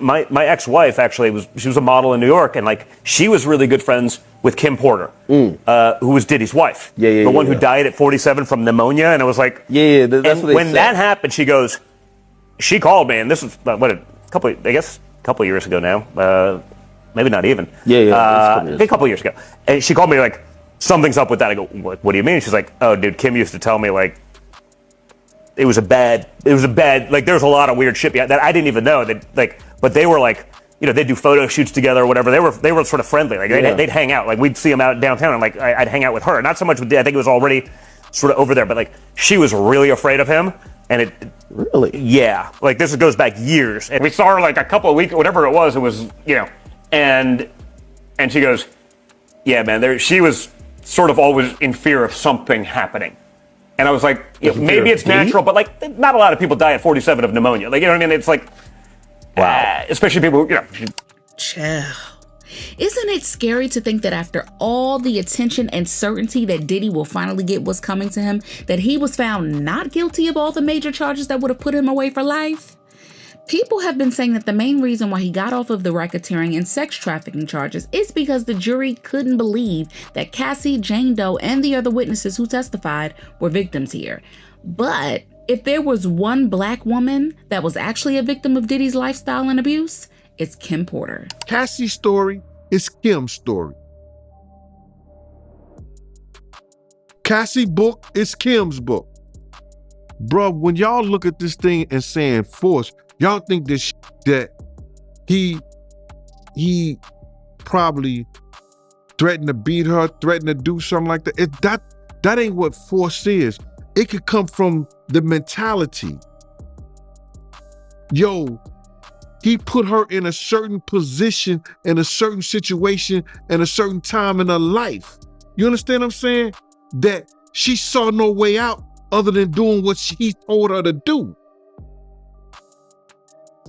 My ex-wife actually she was a model in New York, and like she was really good friends with Kim Porter, who was Diddy's wife, the one who died at 47 from pneumonia. And it was like, that's what they when said. that happened, she called me, and this was a couple of years ago now, maybe not even, a couple of years ago, and she called me like, something's up with that. I go, what do you mean? She's like, oh, dude, Kim used to tell me like. It was a bad, like, there's a lot of weird shit that I didn't even know that, like, but they were like, they'd do photo shoots together or whatever. They were sort of friendly. Like, they'd hang out. Like, we'd see them out downtown, and like, I'd hang out with her. Not so much with Diddy. I think it was already sort of over there, but like, she was really afraid of him. And really? Yeah. Like, this goes back years. And we saw her like a couple of weeks, whatever it was, and she goes, yeah, man, she was sort of always in fear of something happening. And I was like, maybe it's natural, but like, not a lot of people die at 47 of pneumonia. Like, you know what I mean? It's like, wow. Especially people, Chill. Isn't it scary to think that after all the attention and certainty that Diddy will finally get what's coming to him, that he was found not guilty of all the major charges that would have put him away for life? People have been saying that the main reason why he got off of the racketeering and sex trafficking charges is because the jury couldn't believe that Cassie, Jane Doe, and the other witnesses who testified were victims here. But if there was one black woman that was actually a victim of Diddy's lifestyle and abuse, it's Kim Porter. Cassie's story is Kim's story. Cassie's book is Kim's book. Bruh, when y'all look at this thing and saying force, y'all think that he probably threatened to beat her, threatened to do something like that. That ain't what force is. It could come from the mentality. Yo, he put her in a certain position, in a certain situation, in a certain time in her life. You understand what I'm saying? That she saw no way out other than doing what he told her to do.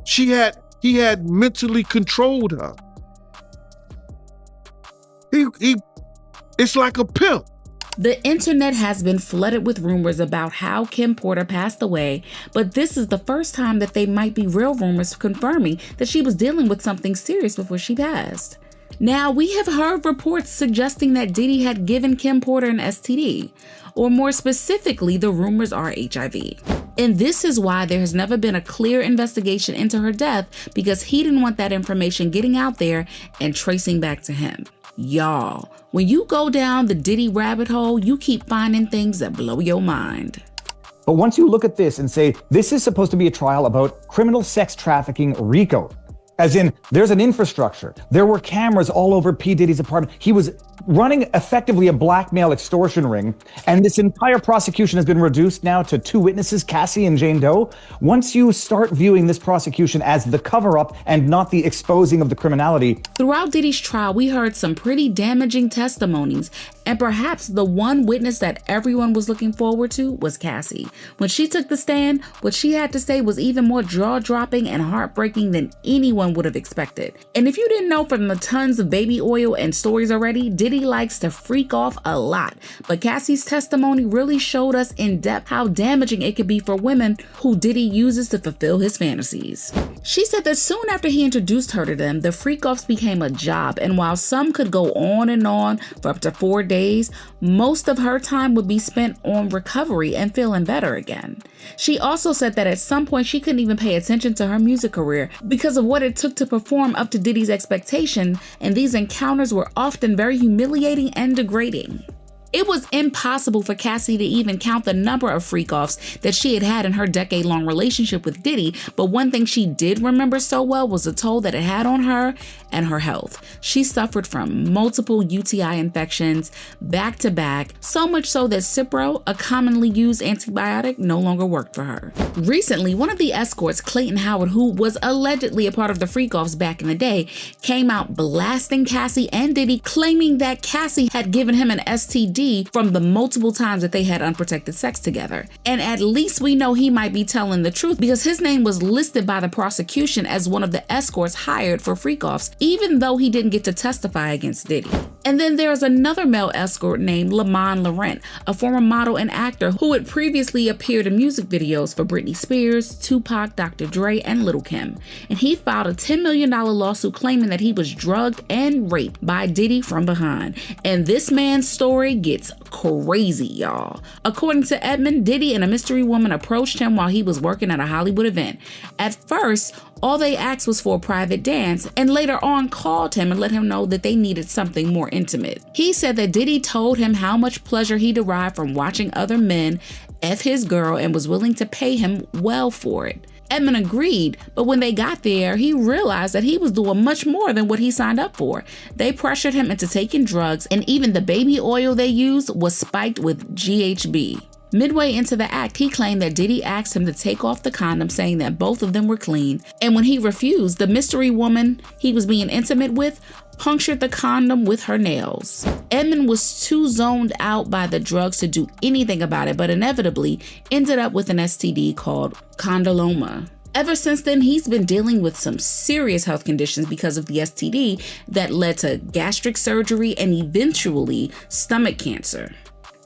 He had mentally controlled her. It's like a pimp. The internet has been flooded with rumors about how Kim Porter passed away, but this is the first time that they might be real rumors confirming that she was dealing with something serious before she passed. Now, we have heard reports suggesting that Diddy had given Kim Porter an STD, or more specifically, the rumors are HIV. And this is why there has never been a clear investigation into her death, because he didn't want that information getting out there and tracing back to him. Y'all, when you go down the Diddy rabbit hole, you keep finding things that blow your mind. But once you look at this and say, this is supposed to be a trial about criminal sex trafficking RICO, as in there's an infrastructure. There were cameras all over P. Diddy's apartment. He was running effectively a blackmail extortion ring. And this entire prosecution has been reduced now to two witnesses, Cassie and Jane Doe. Once you start viewing this prosecution as the cover-up and not the exposing of the criminality. Throughout Diddy's trial, we heard some pretty damaging testimonies. And perhaps the one witness that everyone was looking forward to was Cassie. When she took the stand, what she had to say was even more jaw-dropping and heartbreaking than anyone would have expected. And if you didn't know from the tons of baby oil and stories already, Diddy likes to freak off a lot. But Cassie's testimony really showed us in depth how damaging it could be for women who Diddy uses to fulfill his fantasies. She said that soon after he introduced her to them, the freak-offs became a job. And while some could go on and on for up to 4 days, most of her time would be spent on recovery and feeling better again. She also said that at some point she couldn't even pay attention to her music career because of what it took to perform up to Diddy's expectation, and these encounters were often very humiliating and degrading. It was impossible for Cassie to even count the number of freak-offs that she had had in her decade-long relationship with Diddy, but one thing she did remember so well was the toll that it had on her and her health. She suffered from multiple UTI infections back to back, so much so that Cipro, a commonly used antibiotic, no longer worked for her. Recently, one of the escorts, Clayton Howard, who was allegedly a part of the freak-offs back in the day, came out blasting Cassie and Diddy, claiming that Cassie had given him an STD from the multiple times that they had unprotected sex together. And at least we know he might be telling the truth because his name was listed by the prosecution as one of the escorts hired for freak-offs, even though he didn't get to testify against Diddy. And then there's another male escort named Lamont Laurent, a former model and actor who had previously appeared in music videos for Britney Spears, Tupac, Dr. Dre, and Lil' Kim. And he filed a $10 million lawsuit claiming that he was drugged and raped by Diddy from behind. And this man's story gets crazy, y'all. According to Edmond, Diddy and a mystery woman approached him while he was working at a Hollywood event. At first, all they asked was for a private dance, and later on called him and let him know that they needed something more intimate. He said that Diddy told him how much pleasure he derived from watching other men F his girl and was willing to pay him well for it. Edmund agreed, but when they got there, he realized that he was doing much more than what he signed up for. They pressured him into taking drugs, and even the baby oil they used was spiked with GHB. Midway into the act, he claimed that Diddy asked him to take off the condom, saying that both of them were clean. And when he refused, the mystery woman he was being intimate with punctured the condom with her nails. Edmund was too zoned out by the drugs to do anything about it, but inevitably ended up with an STD called condyloma. Ever since then, he's been dealing with some serious health conditions because of the STD that led to gastric surgery and eventually stomach cancer.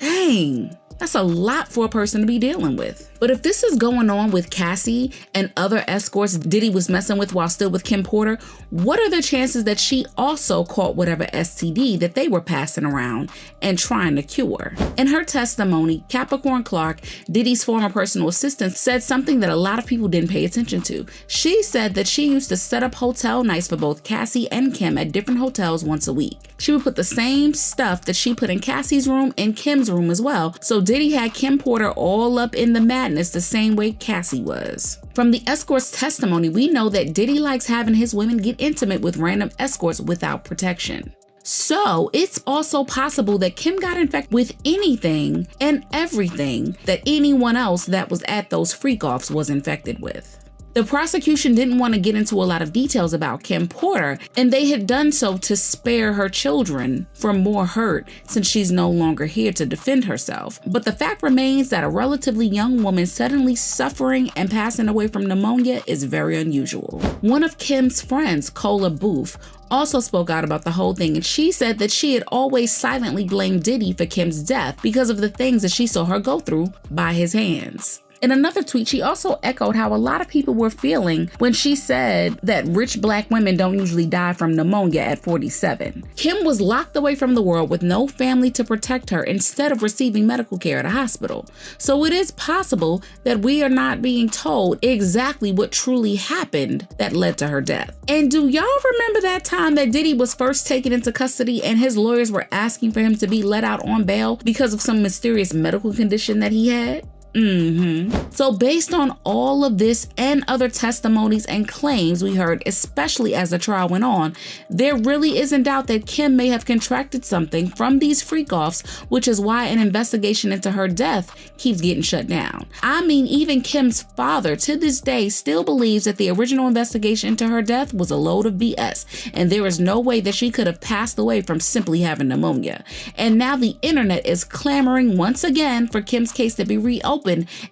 Dang. That's a lot for a person to be dealing with. But if this is going on with Cassie and other escorts Diddy was messing with while still with Kim Porter, what are the chances that she also caught whatever STD that they were passing around and trying to cure? In her testimony, Capricorn Clark, Diddy's former personal assistant, said something that a lot of people didn't pay attention to. She said that she used to set up hotel nights for both Cassie and Kim at different hotels once a week. She would put the same stuff that she put in Cassie's room in Kim's room as well. So Diddy had Kim Porter all up in the madness the same way Cassie was. From the escort's testimony, we know that Diddy likes having his women get intimate with random escorts without protection. So it's also possible that Kim got infected with anything and everything that anyone else that was at those freak-offs was infected with. The prosecution didn't want to get into a lot of details about Kim Porter, and they had done so to spare her children from more hurt since she's no longer here to defend herself. But the fact remains that a relatively young woman suddenly suffering and passing away from pneumonia is very unusual. One of Kim's friends, Cola Booth, also spoke out about the whole thing, and she said that she had always silently blamed Diddy for Kim's death because of the things that she saw her go through by his hands. In another tweet, she also echoed how a lot of people were feeling when she said that rich black women don't usually die from pneumonia at 47. Kim was locked away from the world with no family to protect her instead of receiving medical care at a hospital. So it is possible that we are not being told exactly what truly happened that led to her death. And do y'all remember that time that Diddy was first taken into custody and his lawyers were asking for him to be let out on bail because of some mysterious medical condition that he had? So based on all of this and other testimonies and claims we heard, especially as the trial went on, there really isn't doubt that Kim may have contracted something from these freak-offs, which is why an investigation into her death keeps getting shut down. I mean, even Kim's father to this day still believes that the original investigation into her death was a load of BS, and there is no way that she could have passed away from simply having pneumonia. And now the internet is clamoring once again for Kim's case to be reopened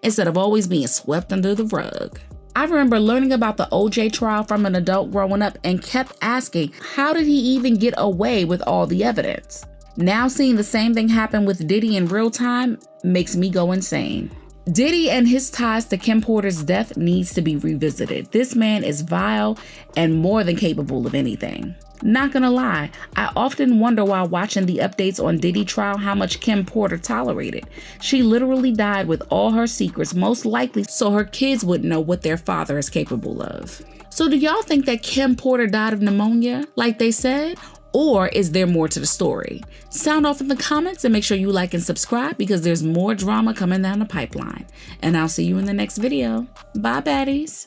instead of always being swept under the rug. I remember learning about the OJ trial from an adult growing up and kept asking, how did he even get away with all the evidence? Now seeing the same thing happen with Diddy in real time makes me go insane. Diddy and his ties to Kim Porter's death needs to be revisited. This man is vile and more than capable of anything. Not gonna lie, I often wonder while watching the updates on Diddy trial how much Kim Porter tolerated. She literally died with all her secrets, most likely so her kids wouldn't know what their father is capable of. So do y'all think that Kim Porter died of pneumonia, like they said? Or is there more to the story? Sound off in the comments and make sure you like and subscribe because there's more drama coming down the pipeline. And I'll see you in the next video. Bye, baddies.